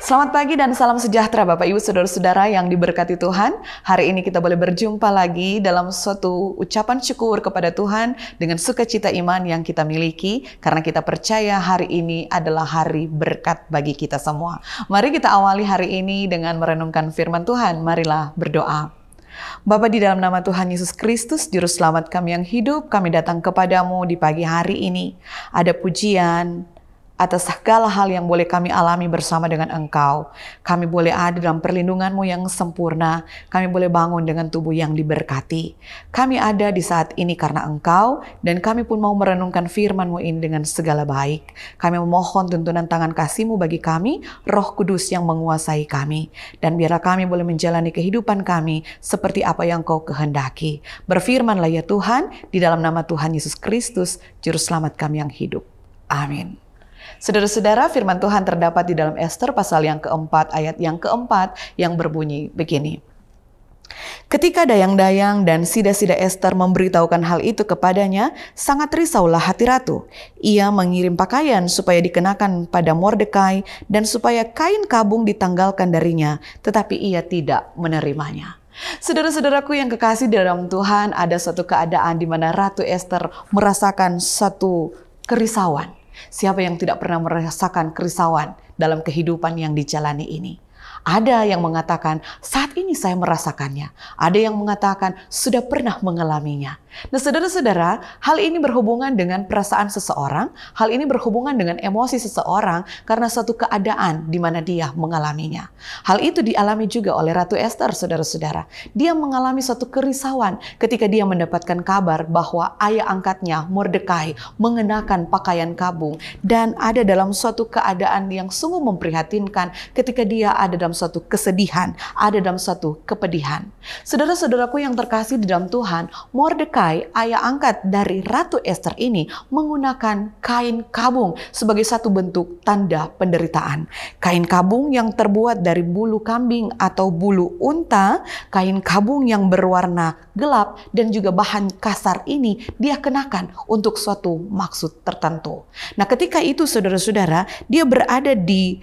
Selamat pagi dan salam sejahtera Bapak Ibu Saudara-saudara yang diberkati Tuhan. Hari ini kita boleh berjumpa lagi dalam suatu ucapan syukur kepada Tuhan dengan sukacita iman yang kita miliki karena kita percaya hari ini adalah hari berkat bagi kita semua. Mari kita awali hari ini dengan merenungkan firman Tuhan. Marilah berdoa. Bapa, di dalam nama Tuhan Yesus Kristus, Juru Selamat kami yang hidup, kami datang kepadamu di pagi hari ini. Ada pujian atas segala hal yang boleh kami alami bersama dengan Engkau. Kami boleh ada dalam perlindungan-Mu yang sempurna. Kami boleh bangun dengan tubuh yang diberkati. Kami ada di saat ini karena Engkau, dan kami pun mau merenungkan firman-Mu ini dengan segala baik. Kami memohon tuntunan tangan kasih-Mu bagi kami, Roh Kudus yang menguasai kami. Dan biarlah kami boleh menjalani kehidupan kami seperti apa yang Kau kehendaki. Berfirmanlah ya Tuhan, di dalam nama Tuhan Yesus Kristus, Juru Selamat kami yang hidup. Amin. Saudara-saudara, firman Tuhan terdapat di dalam Ester pasal yang keempat, ayat yang keempat yang berbunyi begini. Ketika dayang-dayang dan sida-sida Ester memberitahukan hal itu kepadanya, sangat risaulah hati ratu. Ia mengirim pakaian supaya dikenakan pada Mordekai dan supaya kain kabung ditanggalkan darinya, tetapi ia tidak menerimanya. Saudara-saudaraku yang kekasih dalam Tuhan, ada suatu keadaan di mana Ratu Ester merasakan satu kerisauan. Siapa yang tidak pernah merasakan kerisauan dalam kehidupan yang dijalani ini? Ada yang mengatakan, saat ini saya merasakannya. Ada yang mengatakan, sudah pernah mengalaminya. Nah saudara-saudara, hal ini berhubungan dengan perasaan seseorang, hal ini berhubungan dengan emosi seseorang karena suatu keadaan di mana dia mengalaminya. Hal itu dialami juga oleh Ratu Ester, saudara-saudara. Dia mengalami suatu kerisauan ketika dia mendapatkan kabar bahwa ayah angkatnya, Mordekai, mengenakan pakaian kabung dan ada dalam suatu keadaan yang sungguh memprihatinkan ketika dia ada dalam suatu kesedihan, ada dalam suatu kepedihan. Saudara-saudaraku yang terkasih di dalam Tuhan, Mordekai, ayah angkat dari Ratu Ester ini menggunakan kain kabung sebagai satu bentuk tanda penderitaan. Kain kabung yang terbuat dari bulu kambing atau bulu unta, kain kabung yang berwarna gelap dan juga bahan kasar ini dia kenakan untuk suatu maksud tertentu. Nah ketika itu saudara-saudara, dia berada di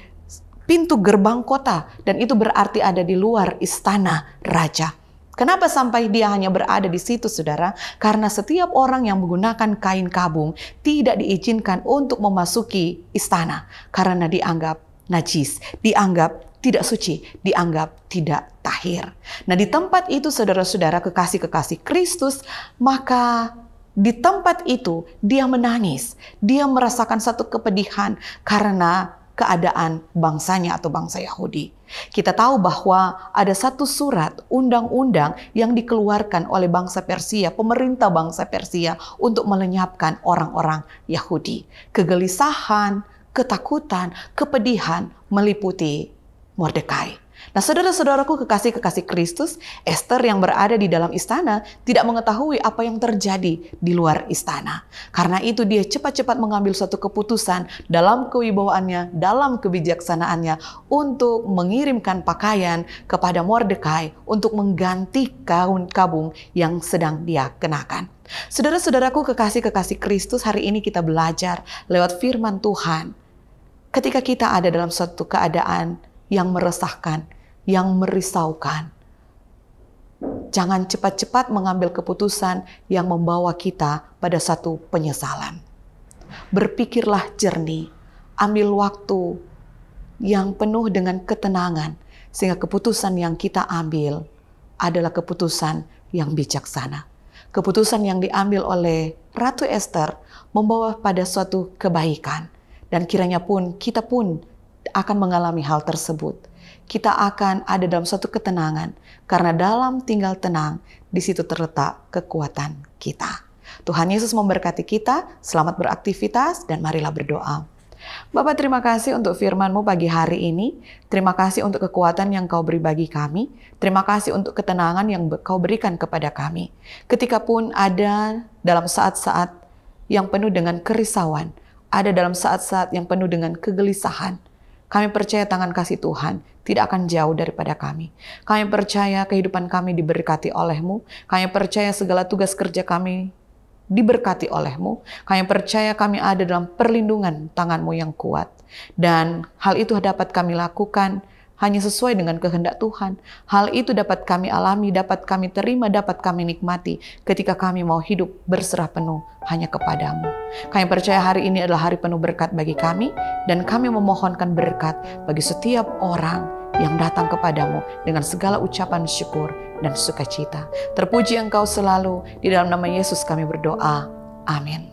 pintu gerbang kota dan itu berarti ada di luar istana raja. Kenapa sampai dia hanya berada di situ, saudara? Karena setiap orang yang menggunakan kain kabung tidak diizinkan untuk memasuki istana karena dianggap najis, dianggap tidak suci, dianggap tidak tahir. Nah, di tempat itu, saudara-saudara, kekasih-kekasih Kristus, maka di tempat itu dia menangis, dia merasakan satu kepedihan karena keadaan bangsanya atau bangsa Yahudi. Kita tahu bahwa ada satu surat undang-undang yang dikeluarkan oleh bangsa Persia, pemerintah bangsa Persia untuk melenyapkan orang-orang Yahudi. Kegelisahan, ketakutan, kepedihan meliputi Mordekai. Nah saudara-saudaraku kekasih-kekasih Kristus, Ester yang berada di dalam istana tidak mengetahui apa yang terjadi di luar istana. Karena itu dia cepat-cepat mengambil suatu keputusan dalam kewibawaannya, dalam kebijaksanaannya untuk mengirimkan pakaian kepada Mordekai untuk mengganti kain kabung yang sedang dia kenakan. Saudara-saudaraku kekasih-kekasih Kristus, hari ini kita belajar lewat firman Tuhan. Ketika kita ada dalam suatu keadaan yang meresahkan, yang merisaukan, jangan cepat-cepat mengambil keputusan yang membawa kita pada satu penyesalan. Berpikirlah jernih, ambil waktu yang penuh dengan ketenangan, sehingga keputusan yang kita ambil adalah keputusan yang bijaksana. Keputusan yang diambil oleh Ratu Ester membawa pada suatu kebaikan, dan kiranya pun kita pun akan mengalami hal tersebut. Kita akan ada dalam suatu ketenangan karena dalam tinggal tenang di situ terletak kekuatan kita. Tuhan Yesus memberkati kita. Selamat beraktivitas dan marilah berdoa. Bapa, terima kasih untuk firman-Mu pagi hari ini. Terima kasih untuk kekuatan yang Kau beri bagi kami. Terima kasih untuk ketenangan yang Kau berikan kepada kami. Ketika pun ada dalam saat-saat yang penuh dengan kerisauan, ada dalam saat-saat yang penuh dengan kegelisahan, kami percaya tangan kasih Tuhan tidak akan jauh daripada kami. Kami percaya kehidupan kami diberkati oleh-Mu. Kami percaya segala tugas kerja kami diberkati oleh-Mu. Kami percaya kami ada dalam perlindungan tangan-Mu yang kuat. Dan hal itu dapat kami lakukan hanya sesuai dengan kehendak Tuhan. Hal itu dapat kami alami, dapat kami terima, dapat kami nikmati ketika kami mau hidup berserah penuh hanya kepadamu. Kami percaya hari ini adalah hari penuh berkat bagi kami, dan kami memohonkan berkat bagi setiap orang yang datang kepadamu dengan segala ucapan syukur dan sukacita. Terpuji Engkau selalu, di dalam nama Yesus kami berdoa. Amin.